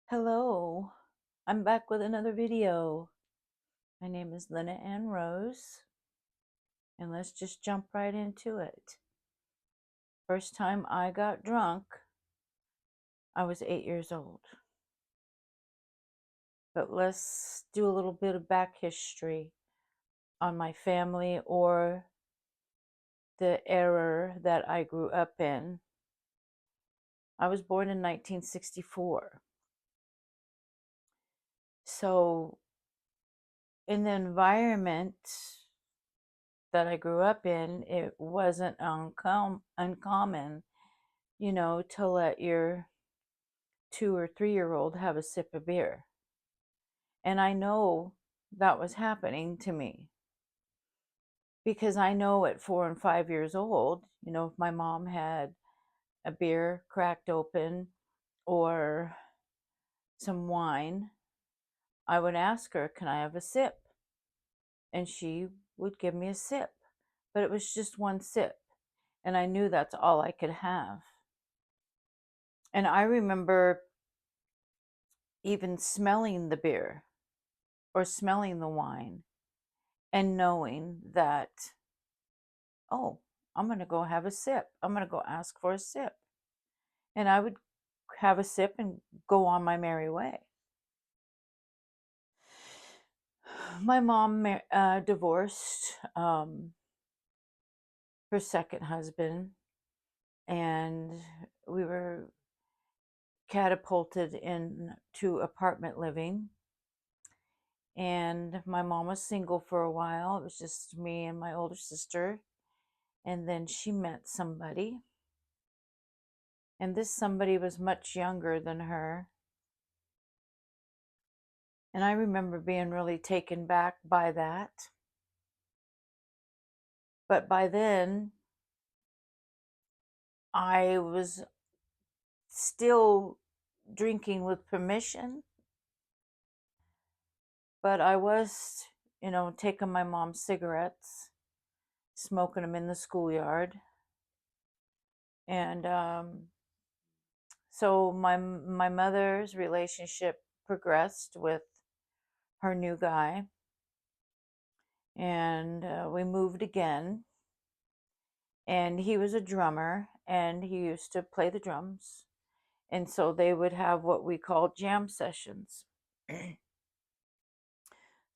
Hello, I'm back with another video. My name is Lynna Ann Rose, and let's just jump right into it. First time I got drunk, I was 8 years old. But let's do a little bit of back history on my family or the era that I grew up in. I was born in 1964. So, in the environment that I grew up in, it wasn't uncommon, to let your 2 or 3 year old have a sip of beer. And I know that was happening to me because I know at 4 and 5 years old, if my mom had a beer cracked open or some wine, I would ask her, "Can I have a sip?" And she would give me a sip. But it was just one sip. And I knew that's all I could have. And I remember even smelling the beer or smelling the wine and knowing that, oh, I'm going to go have a sip. I'm going to go ask for a sip. And I would have a sip and go on my merry way. My mom divorced her second husband, and we were catapulted into apartment living. And my mom was single for a while. It was just me and my older sister. And then she met somebody. And this somebody was much younger than her. And I remember being really taken back by that. But by then, I was still drinking with permission, but I was, taking my mom's cigarettes, smoking them in the schoolyard. And so my mother's relationship progressed with her new guy, and we moved again. And he was a drummer, and he used to play the drums. And so they would have what we called jam sessions.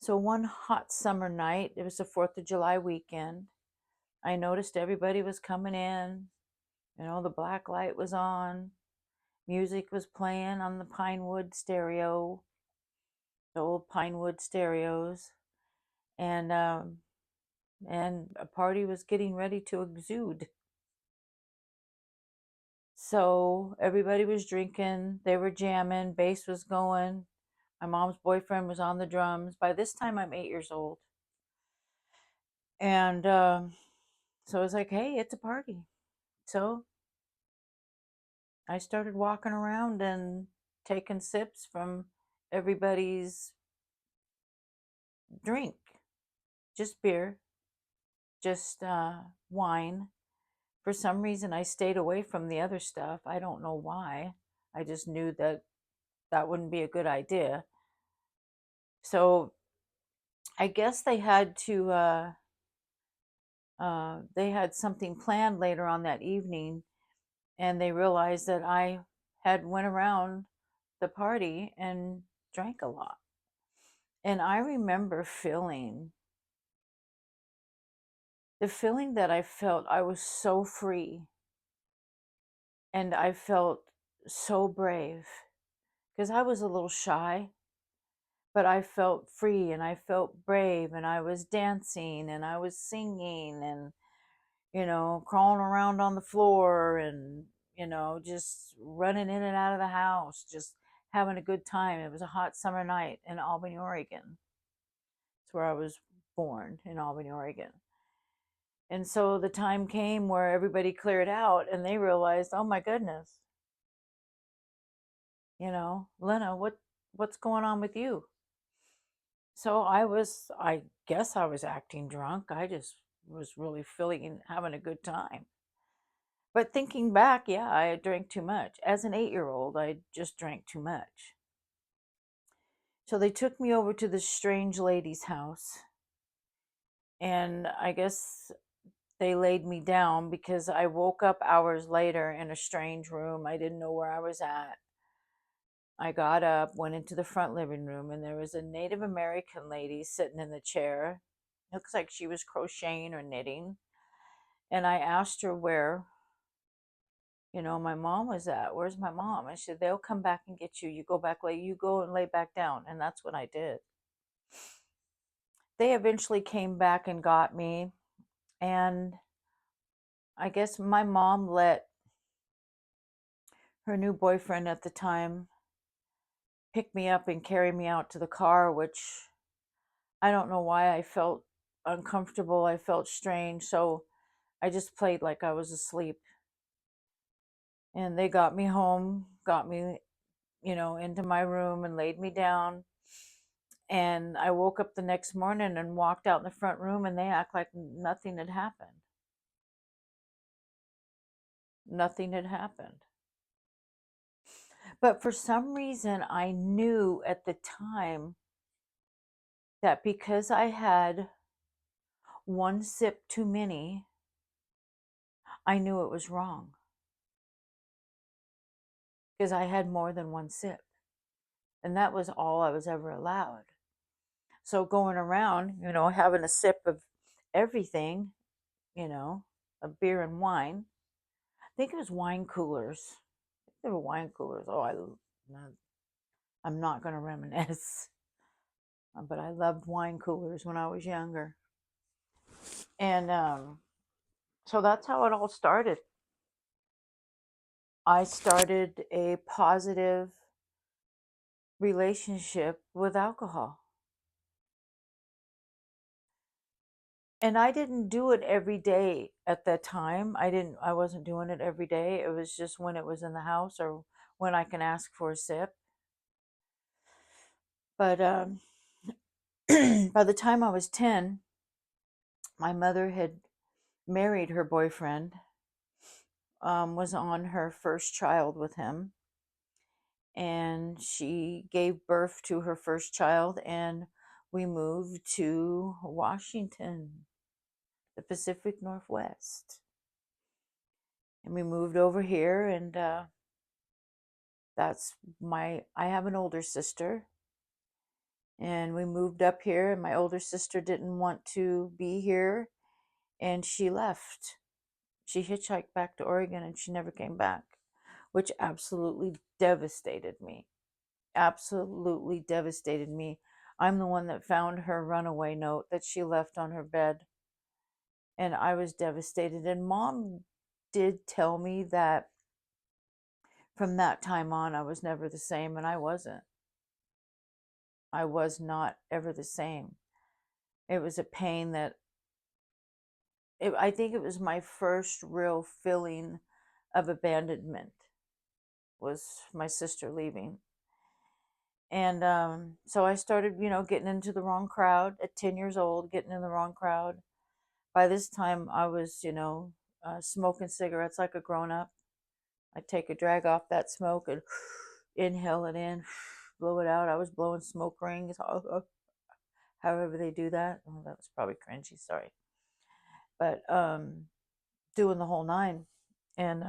So one hot summer night, it was the 4th of July weekend, I noticed everybody was coming in. The black light was on. Music was playing on the Pinewood stereo, the old Pinewood stereos. And a party was getting ready to exude. So everybody was drinking, they were jamming, bass was going. My mom's boyfriend was on the drums. By this time, I'm 8 years old. And so I was like, hey, it's a party. So I started walking around and taking sips from everybody's drink. Just beer, just wine. For some reason, I stayed away from the other stuff. I don't know why. I just knew that that wouldn't be a good idea. So I guess they had something planned later on that evening, and they realized that I had went around the party and drank a lot. And I remember feeling the feeling that I felt. I was so free, and I felt so brave because I was a little shy, but I felt free and I felt brave, and I was dancing and I was singing and crawling around on the floor and, just running in and out of the house, just having a good time. It was a hot summer night in Albany, Oregon. It's where I was born, in Albany, Oregon. And so the time came where everybody cleared out and they realized, oh my goodness, Lena, what's going on with you? So I guess I was acting drunk. I just was really feeling having a good time. But thinking back, yeah, I drank too much. As an 8 year old, I just drank too much. So they took me over to this strange lady's house, and I guess they laid me down because I woke up hours later in a strange room. I didn't know where I was at. I got up, went into the front living room, and there was a Native American lady sitting in the chair. Looks like she was crocheting or knitting. And I asked her where, my mom was at. Where's my mom? I said, they'll come back and get you. You go back, you go and lay back down. And that's what I did. They eventually came back and got me. And I guess my mom let her new boyfriend at the time pick me up and carry me out to the car, which I don't know why I felt uncomfortable. I felt strange. So I just played like I was asleep. And they got me home, got me, into my room and laid me down. And I woke up the next morning and walked out in the front room, and they act like nothing had happened. Nothing had happened. But for some reason, I knew at the time that because I had one sip too many, I knew it was wrong because I had more than one sip. And that was all I was ever allowed. So going around, having a sip of everything, of beer and wine. I think it was wine coolers. They were wine coolers. I'm not going to reminisce, but I loved wine coolers when I was younger. And so that's how it all started. I started a positive relationship with alcohol. And I didn't do it every day at that time. I wasn't doing it every day. It was just when it was in the house or when I can ask for a sip. But by the time I was 10, my mother had married her boyfriend, was on her first child with him, and she gave birth to her first child, and we moved to Washington, the Pacific Northwest. And we moved over here, and I have an older sister, and we moved up here, and my older sister didn't want to be here, and she left. She hitchhiked back to Oregon, and she never came back, which absolutely devastated me. Absolutely devastated me. I'm the one that found her runaway note that she left on her bed, and I was devastated. And mom did tell me that from that time on, I was never the same, and I wasn't. I was not ever the same. It was a pain I think it was my first real feeling of abandonment, was my sister leaving. And so I started, getting into the wrong crowd at 10 years old, getting in the wrong crowd. By this time, I was, smoking cigarettes like a grown up. I'd take a drag off that smoke and inhale it in, blow it out. I was blowing smoke rings, however they do that. Oh, that was probably cringy, sorry. But doing the whole nine. And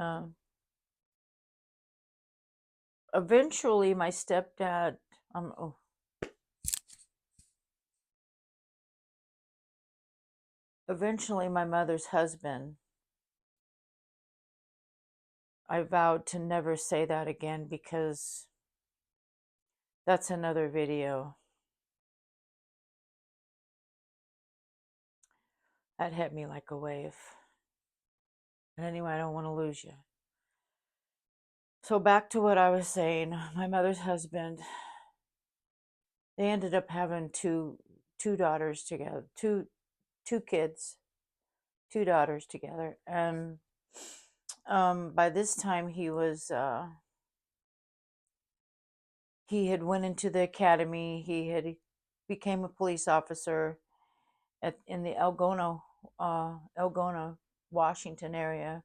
eventually, my stepdad, oh, eventually, my mother's husband, I vowed to never say that again because that's another video. That hit me like a wave. And anyway, I don't want to lose you. So back to what I was saying. My mother's husband, they ended up having two daughters together, two kids, two daughters together. And by this time he had went into the academy. He had became a police officer in the Algona, Washington area,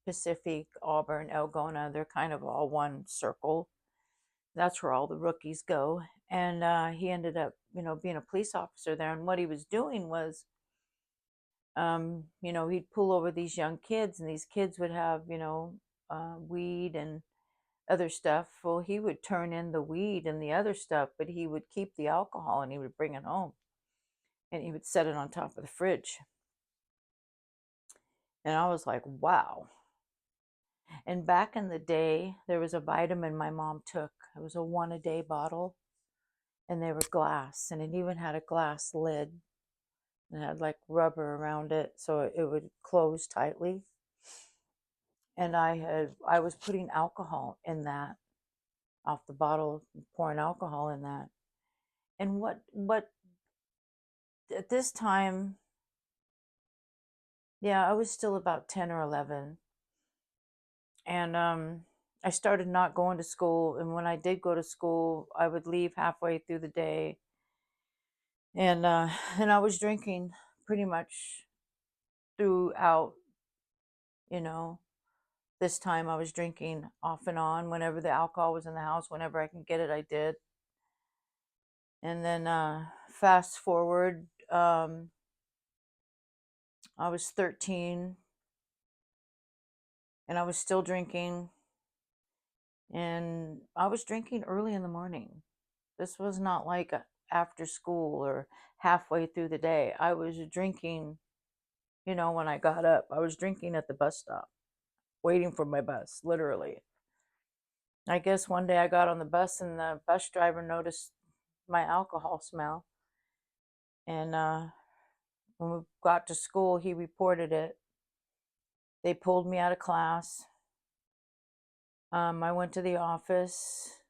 Pacific, Auburn, Algona. They're kind of all one circle. That's where all the rookies go. And he ended up, being a police officer there. And what he was doing was, he'd pull over these young kids, and these kids would have, weed and other stuff. Well, he would turn in the weed and the other stuff, but he would keep the alcohol and he would bring it home and he would set it on top of the fridge. And I was like, wow. And back in the day, there was a vitamin my mom took. It was a 1 a day bottle, and they were glass, and it even had a glass lid. It had like rubber around it so it would close tightly. And I was putting alcohol in that off the bottle, pouring alcohol in that. And what at this time, yeah, I was still about 10 or 11. And I started not going to school, and when I did go to school, I would leave halfway through the day. And and I was drinking pretty much throughout, you know. This time I was drinking off and on whenever the alcohol was in the house, whenever I can get it, I did. And then fast forward, I was 13 and I was still drinking, and I was drinking early in the morning. This was not like after school or halfway through the day. I was drinking, when I got up. I was drinking at the bus stop, waiting for my bus, literally. I guess one day I got on the bus and the bus driver noticed my alcohol smell. And when we got to school, he reported it. They pulled me out of class. I went to the office.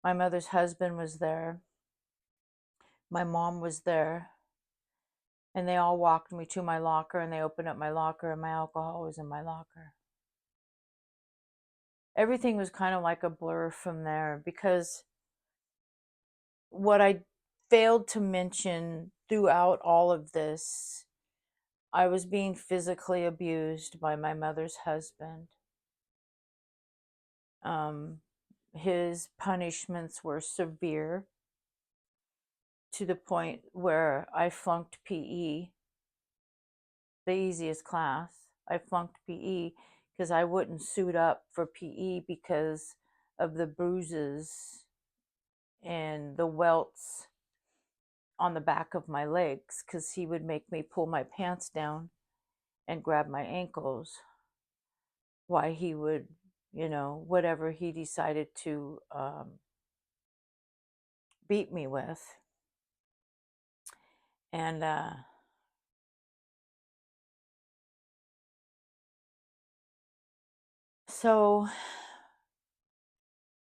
My mother's husband was there. My mom was there. And they all walked me to my locker, and they opened up my locker, and my alcohol was in my locker. Everything was kind of like a blur from there, because what I failed to mention throughout all of this, I was being physically abused by my mother's husband. Um, his punishments were severe, to the point where I flunked PE, the easiest class. I flunked PE because I wouldn't suit up for PE because of the bruises and the welts on the back of my legs, because he would make me pull my pants down and grab my ankles while he would, whatever he decided to beat me with. And so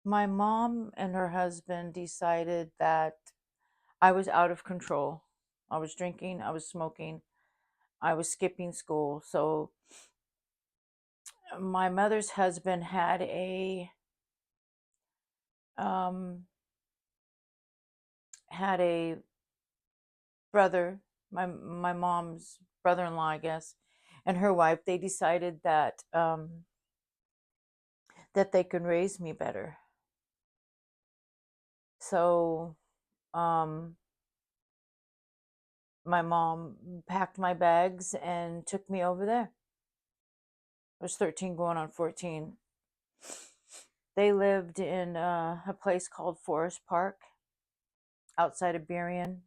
my mom and her husband decided that I was out of control. I was drinking, I was smoking, I was skipping school. So my mother's husband um, had a brother, my mom's brother-in-law, I guess, and her wife. They decided that that they could raise me better. So um, my mom packed my bags and took me over there. I was 13 going on 14. They lived in a place called Forest Park outside of Burien.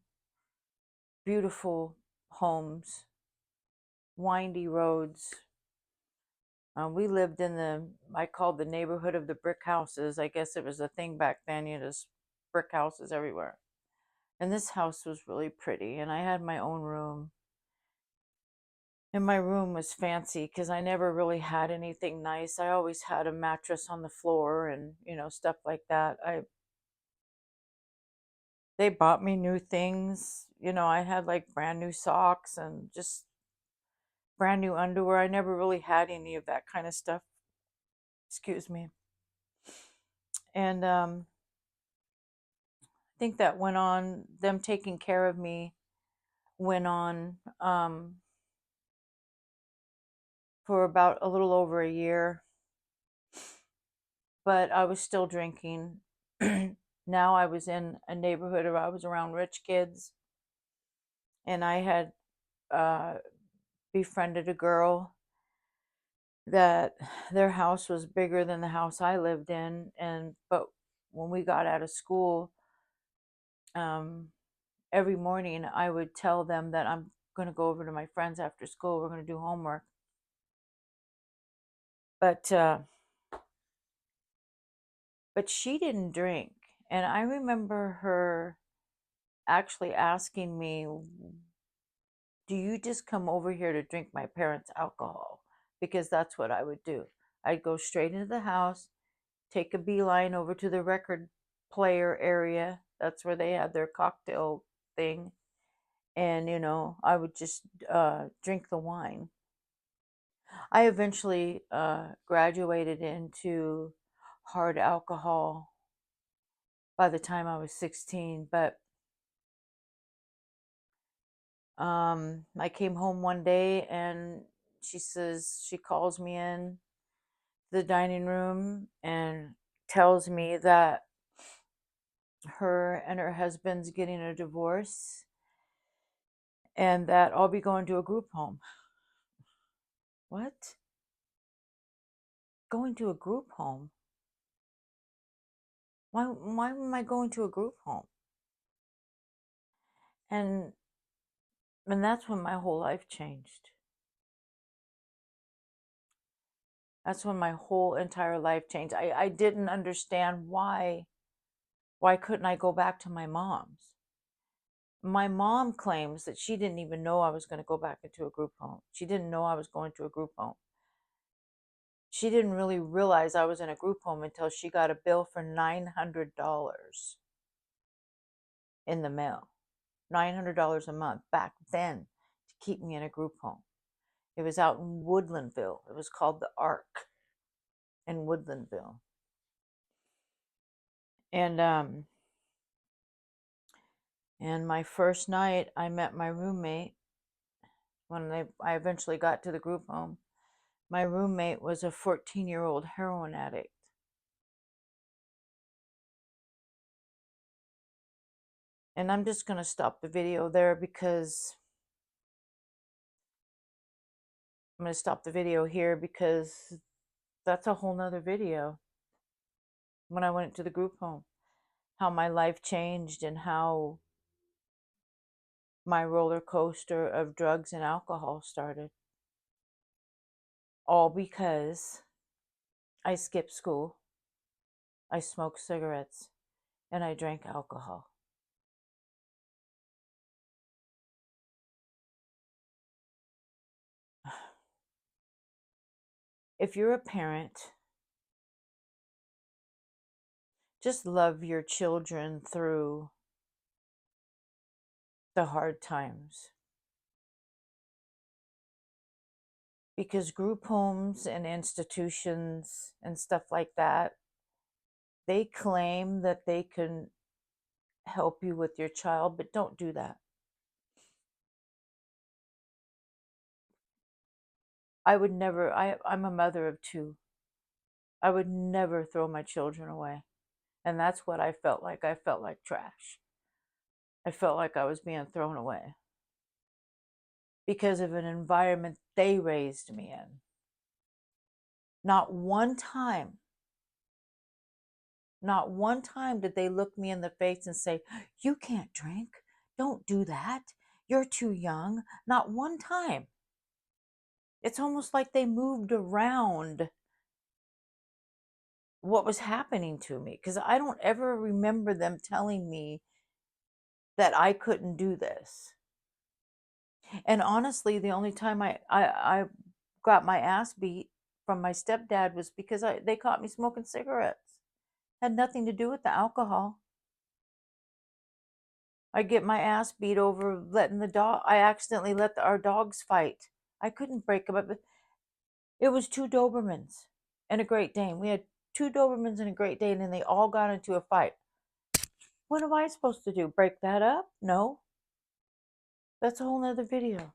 Beautiful homes, windy roads. We lived in I called the neighborhood of the brick houses. I guess it was a thing back then. Just brick houses everywhere. And this house was really pretty, and I had my own room. And my room was fancy because I never really had anything nice. I always had a mattress on the floor and, stuff like that. They bought me new things. I had like brand new socks and just brand new underwear. I never really had any of that kind of stuff. Excuse me. And I think that went on, them taking care of me went on for about a little over a year. But I was still drinking. Now I was in a neighborhood, or I was around rich kids, and I had uh, befriended a girl that their house was bigger than the house I lived in, and but when we got out of school, um, every morning I would tell them that I'm going to go over to my friends after school. We're going to do homework, but she didn't drink, and I remember her actually asking me, "Do you just come over here to drink my parents' alcohol?" Because that's what I would do. I'd go straight into the house, take a beeline over to the record player area. That's where they had their cocktail thing. And, I would just drink the wine. I eventually graduated into hard alcohol by the time I was 16. But I came home one day and she calls me in the dining room and tells me that her and her husband's getting a divorce and that I'll be going to a group home. What? Going to a group home? Why am I going to a group home? And that's when my whole life changed. That's when my whole entire life changed. I didn't understand why couldn't I go back to my mom's? My mom claims that she didn't even know I was going to go back into a group home. She didn't know I was going to a group home. She didn't really realize I was in a group home until she got a bill for $900 in the mail. $900 a month back then to keep me in a group home. It was out in Woodlandville. It was called the Ark in Woodlandville. And my first night, I met my roommate when I eventually got to the group home. My roommate was a 14-year-old heroin addict. And I'm just going to stop the video there because I'm going to stop the video here because that's a whole nother video when I went to the group home. How my life changed and how my roller coaster of drugs and alcohol started. All because I skipped school, I smoked cigarettes, and I drank alcohol. If you're a parent, just love your children through the hard times. Because group homes and institutions and stuff like that, they claim that they can help you with your child, but don't do that. I would never, I'm a mother of two. I would never throw my children away. And that's what I felt like. I felt like trash. I felt like I was being thrown away because of an environment they raised me in. Not one time, not one time did they look me in the face and say, "You can't drink. Don't do that. You're too young." Not one time. It's almost like they moved around what was happening to me because I don't ever remember them telling me that I couldn't do this. And honestly, the only time I got my ass beat from my stepdad was because they caught me smoking cigarettes. Had nothing to do with the alcohol. I get my ass beat over letting the dog. I accidentally let our dogs fight. I couldn't break them up. It was two Dobermans and a Great Dane. We had two Dobermans and a Great Dane, and they all got into a fight. What am I supposed to do? Break that up? No. That's a whole nother video.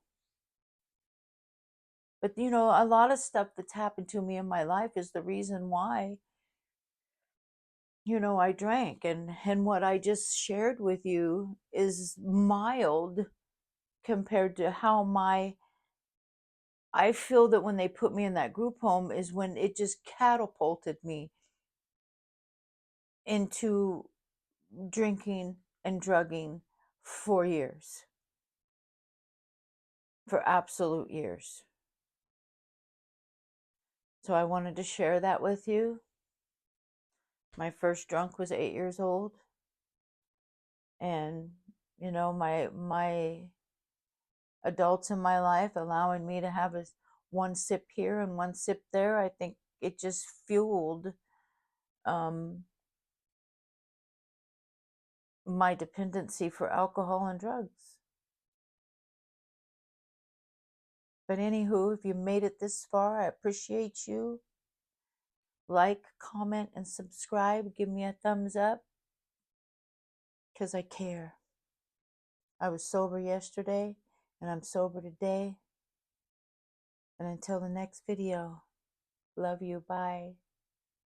But a lot of stuff that's happened to me in my life is the reason why I drank, and what I just shared with you is mild compared to how I feel that when they put me in that group home is when it just catapulted me into drinking and drugging for years, for absolute years. So I wanted to share that with you. My first drunk was 8 years old, and my adults in my life allowing me to have a one sip here and one sip there, I think it just fueled um, my dependency for alcohol and drugs. But anywho, if you made it this far, I appreciate you. Like, comment, and subscribe. Give me a thumbs up because I care. I was sober yesterday and I'm sober today. And until the next video, love you. Bye.